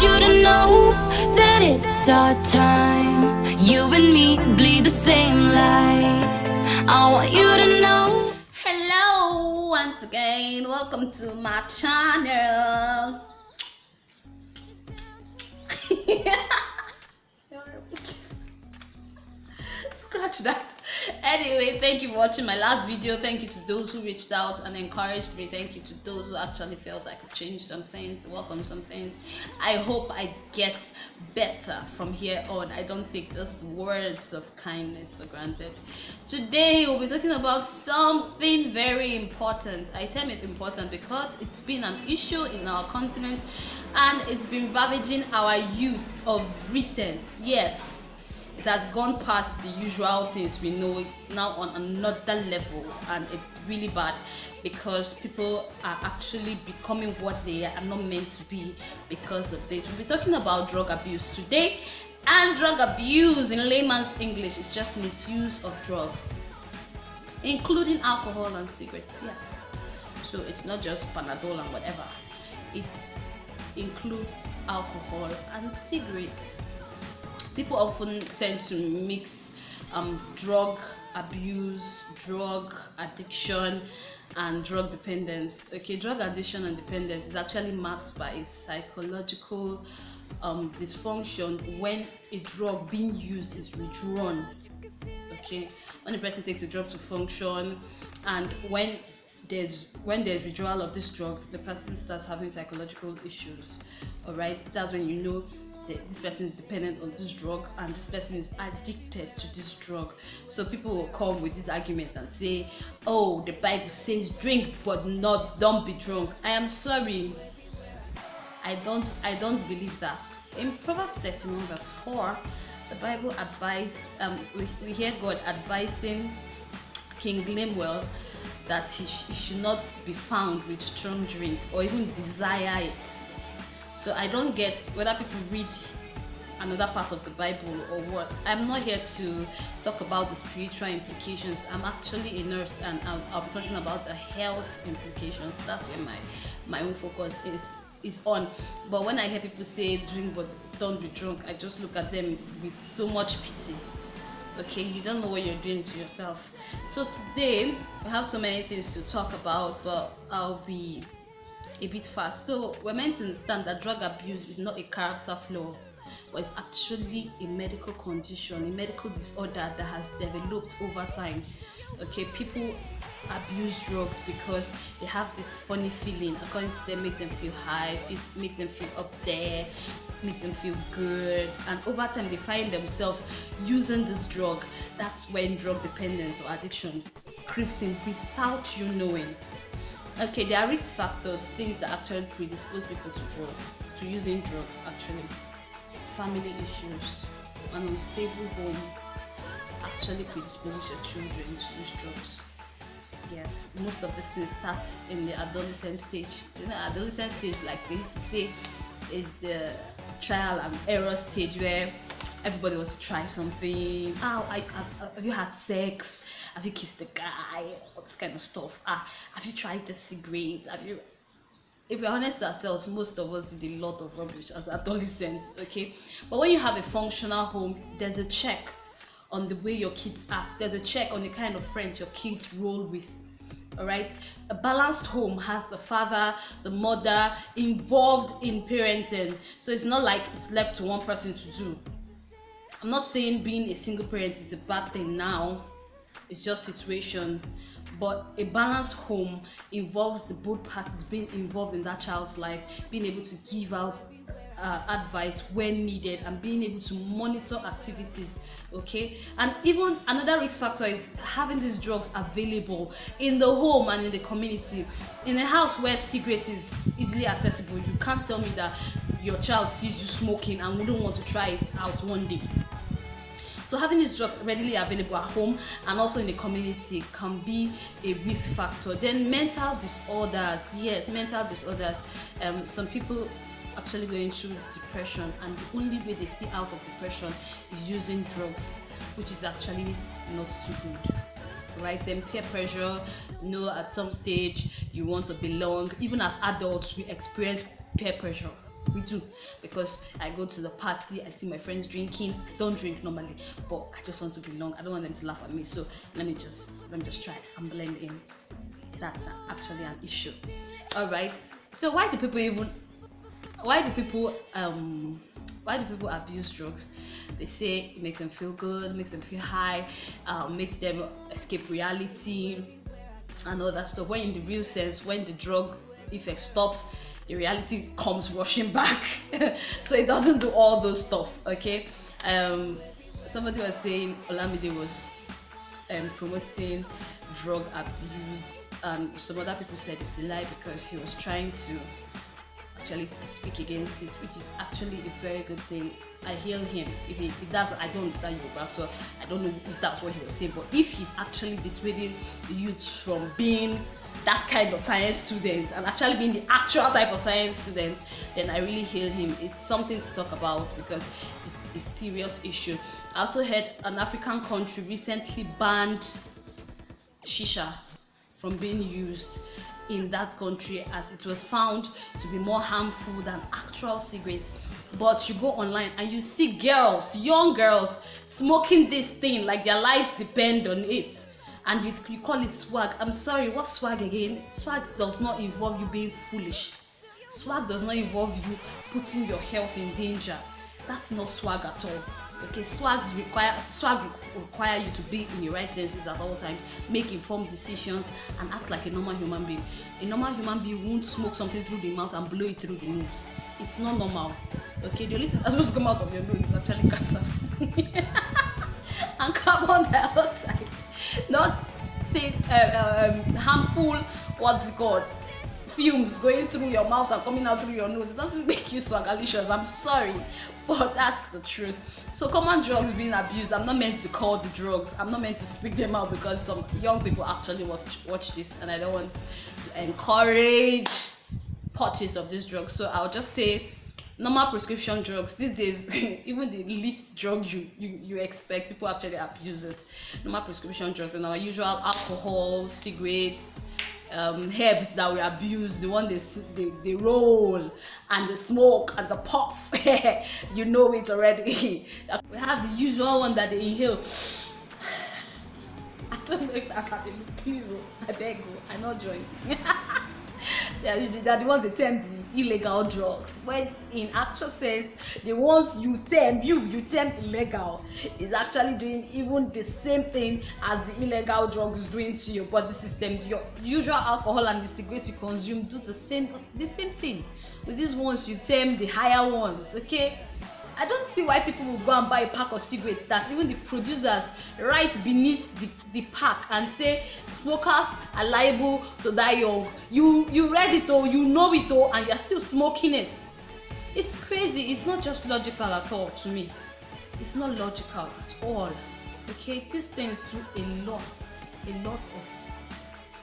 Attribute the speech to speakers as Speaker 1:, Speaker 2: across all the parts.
Speaker 1: you to know that it's our time. You and me bleed the same light. I want you to know.
Speaker 2: Hello once again, welcome to my channel. Scratch that. Anyway, thank you for watching my last video. Thank you to those who reached out and encouraged me. Thank you to those who actually felt I could change some things, work on some things. I hope I get better from here on. I don't take just words of kindness for granted. Today we'll be talking about something very important. I term it important because it's been an issue in our continent and it's been ravaging our youth of recent. Yes, it has gone past the usual things we know. It's now on another level, and it's really bad because people are actually becoming what they are not meant to be because of this. We'll be talking about drug abuse today, and drug abuse in layman's English is just misuse of drugs, including alcohol and cigarettes. Yes, so it's not just Panadol and whatever. It includes alcohol and cigarettes. People often tend to mix drug abuse, drug addiction, and drug dependence. Okay, drug addiction and dependence is actually marked by a psychological dysfunction when a drug being used is withdrawn. Okay, when a person takes a drug to function, and when there's withdrawal of this drug, the person starts having psychological issues. All right, that's when you know this person is dependent on this drug and this person is addicted to this drug. So people will come with this argument and say, oh, the Bible says drink but don't be drunk. I am sorry, I don't believe that. In Proverbs 31 verse 4, the Bible advised, we hear God advising King Lemuel that he should not be found with strong drink or even desire it. So I don't get whether people read another part of the Bible or what. I'm not here to talk about the spiritual implications. I'm actually a nurse, and I'll be talking about the health implications. That's where my own focus is on. But when I hear people say drink but don't be drunk, I just look at them with so much pity. Okay, you don't know what you're doing to yourself. So today we have so many things to talk about, but I'll be a bit fast. So we're meant to understand that drug abuse is not a character flaw, but it's actually a medical condition, a medical disorder that has developed over time. Okay, people abuse drugs because they have this funny feeling. According to them, makes them feel high, makes them feel up there, makes them feel good, and over time they find themselves using this drug. That's when drug dependence or addiction creeps in without you knowing. Okay, there are risk factors, things that actually predispose people to drugs, to using drugs actually. Family issues, an unstable home actually predisposes your children to use drugs. Yes, most of these things start in the adolescent stage. You know, adolescent stage, like they used to say, is the trial and error stage where everybody wants to try something. Have you had sex? Have you kissed the guy? All this kind of stuff. Have you tried the cigarette? If we're honest to ourselves, most of us did a lot of rubbish as adolescents. Okay, but when you have a functional home, there's a check on the way your kids act. There's a check on the kind of friends your kids roll with. All right, a balanced home has the father, the mother involved in parenting, so it's not like it's left to one person to do. I'm not saying being a single parent is a bad thing now, it's just situation, but a balanced home involves the both parties being involved in that child's life, being able to give out advice when needed, and being able to monitor activities. Okay, and even another risk factor is having these drugs available in the home and in the community. In a house where cigarette is easily accessible, you can't tell me that your child sees you smoking and wouldn't want to try it out one day. So having these drugs readily available at home and also in the community can be a risk factor. Then mental disorders. Yes, mental disorders. Some people actually going through depression, and the only way they see out of depression is using drugs, which is actually not too good. Right? Then peer pressure, you know, at some stage you want to belong. Even as adults, we experience peer pressure. We do, because I go to the party, I see my friends drinking. I don't drink normally, but I just want to belong. I don't want them to laugh at me, so let me just try and blend in. That's actually an issue. All right. So why do people abuse drugs? They say it makes them feel good, makes them feel high, makes them escape reality and all that stuff. When in the real sense, when the drug effect stops, the reality comes rushing back. So it doesn't do all those stuff. Okay. Somebody was saying Olamide was promoting drug abuse, and some other people said it's a lie because he was trying to actually speak against it, which is actually a very good thing. I hail him. If that's what, I don't understand Yoruba, so I don't know if that's what he was saying, but if he's actually dissuading the youth from being that kind of science student and actually being the actual type of science student, then I really hail him. It's something to talk about because it's a serious issue. I also heard an African country recently banned shisha from being used in that country, as it was found to be more harmful than actual cigarettes. But you go online and you see girls, young girls, smoking this thing like their lives depend on it, and you call it swag. I'm sorry, what's swag again? Swag does not involve you being foolish. Swag does not involve you putting your health in danger. That's not swag at all. Okay, swag require you to be in your right senses at all times, make informed decisions, and act like a normal human being. A normal human being won't smoke something through the mouth and blow it through the nose. It's not normal. Okay, the only thing that's supposed to come out of your nose is actually cancer and carbon dioxide, not harmful, what's it called, fumes going through your mouth and coming out through your nose. It doesn't make you swagalicious. I'm sorry, but that's the truth. So common drugs being abused, I'm not meant to call the drugs, I'm not meant to speak them out because some young people actually watch this, and I don't want to encourage purchase of these drugs. So I'll just say normal prescription drugs these days, even the least drug you expect, people actually abuse it. Normal prescription drugs and our usual alcohol, cigarettes, herbs that we abuse, the one they roll and the smoke and the puff. You know it already. We have the usual one that they inhale. I don't know if that's happening. Please, I beg you, I not join. They're the ones they term the illegal drugs, when in actual sense the ones you term illegal is actually doing even the same thing as the illegal drugs doing to your body system. Your usual alcohol and the cigarettes you consume do the same thing. With these ones you term the higher ones. Okay, I don't see why people will go and buy a pack of cigarettes that even the producers write beneath the pack and say smokers are liable to die young. You read it all, you know it all, and you're still smoking it. It's crazy. It's not just logical at all to me. It's not logical at all. Okay, these things do a lot of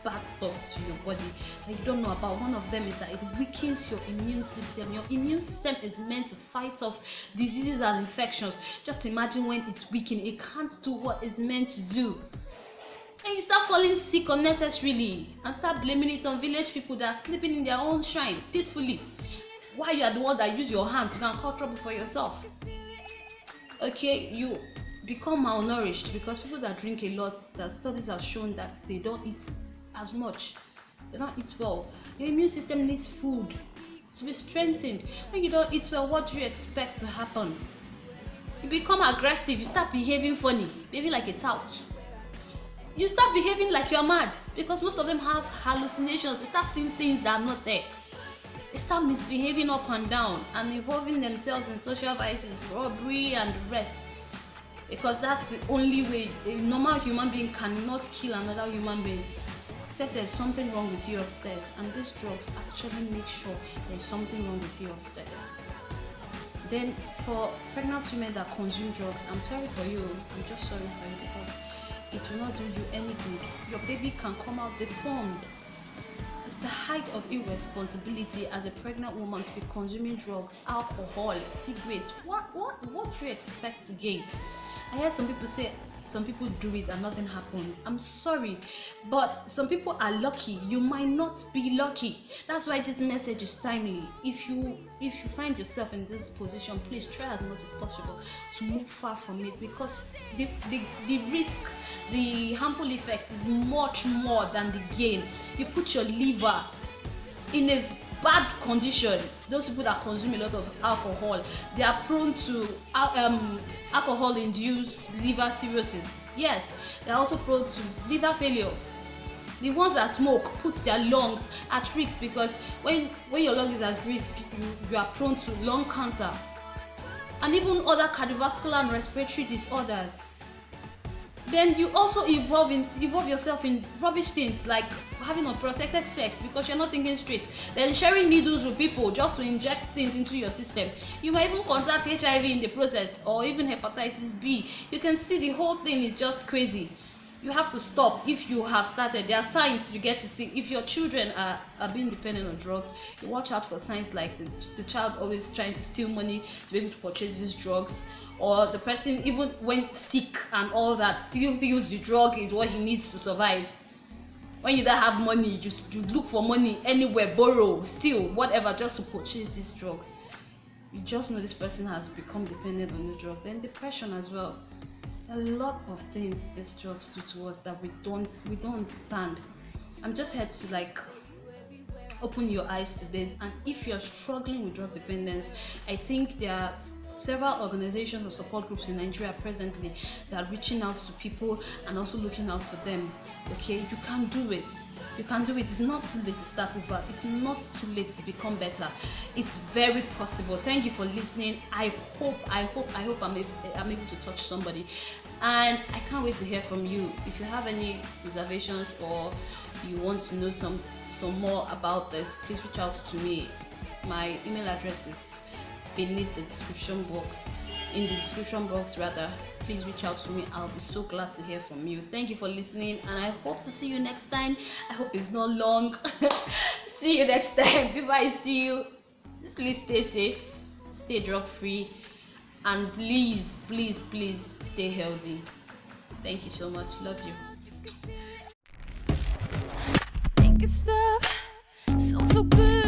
Speaker 2: bad stuff to your body that you don't know about. One of them is that it weakens your immune system. Your immune system is meant to fight off diseases and infections. Just imagine when it's weakened, it can't do what it's meant to do. And you start falling sick unnecessarily and start blaming it on village people that are sleeping in their own shrine peacefully, while you are the one that use your hand to go and cause trouble for yourself. Okay, you become malnourished because people that drink a lot, that studies have shown that they don't eat as much, they don't eat well. Your immune system needs food to be strengthened. When you don't eat well, what do you expect to happen? You become aggressive, you start behaving funny, behaving like a tout. You start behaving like you're mad because most of them have hallucinations. They start seeing things that are not there. They start misbehaving up and down and involving themselves in social vices, robbery and the rest, because that's the only way. A normal human being cannot kill another human being except there's something wrong with you upstairs, and these drugs actually make sure there's something wrong with you upstairs. Then for pregnant women that consume drugs, I'm sorry for you. I'm just sorry for you because it will not do you any good. Your baby can come out deformed. It's the height of irresponsibility as a pregnant woman to be consuming drugs, alcohol, cigarettes. What do you expect to gain? I heard some people say some people do it and nothing happens. I'm sorry, but some people are lucky. You might not be lucky. That's why this message is timely. If you find yourself in this position, please try as much as possible to move far from it, because the risk, the harmful effect is much more than the gain. You put your liver in a bad condition. Those people that consume a lot of alcohol, they are prone to alcohol-induced liver cirrhosis. Yes, they are also prone to liver failure. The ones that smoke put their lungs at risk, because when your lung is at risk, you are prone to lung cancer and even other cardiovascular and respiratory disorders. Then you also involve yourself in rubbish things like having unprotected sex because you're not thinking straight, then sharing needles with people just to inject things into your system. You might even contract HIV in the process, or even hepatitis B. You can see the whole thing is just crazy. You have to stop. If you have started, there are signs you get to see. If your children are being dependent on drugs, you watch out for signs like the child always trying to steal money to be able to purchase these drugs, or the person even when sick and all that still feels the drug is what he needs to survive. When you don't have money, you look for money anywhere, borrow, steal, whatever, just to purchase these drugs. You just know this person has become dependent on this drug. Then depression as well. A lot of things these drugs do to us that we don't understand. I'm just here to open your eyes to this. And if you're struggling with drug dependence, I think there are several organizations or support groups in Nigeria presently that are reaching out to people and also looking out for them. Okay, you can do it. You can do it. It's not too late to start over. It's not too late to become better. It's very possible. Thank you for listening. I hope I'm able to touch somebody, and I can't wait to hear from you. If you have any reservations or you want to know some more about this, please reach out to me. My email address is beneath the description box. In the description box rather, please reach out to me. I'll be so glad to hear from you. Thank you for listening, and I hope to see you next time. I hope it's not long. See you next time. Before I see you, please stay safe, stay drug free, and please stay healthy. Thank you so much. Love you.
Speaker 1: Make it stop. Sounds so good.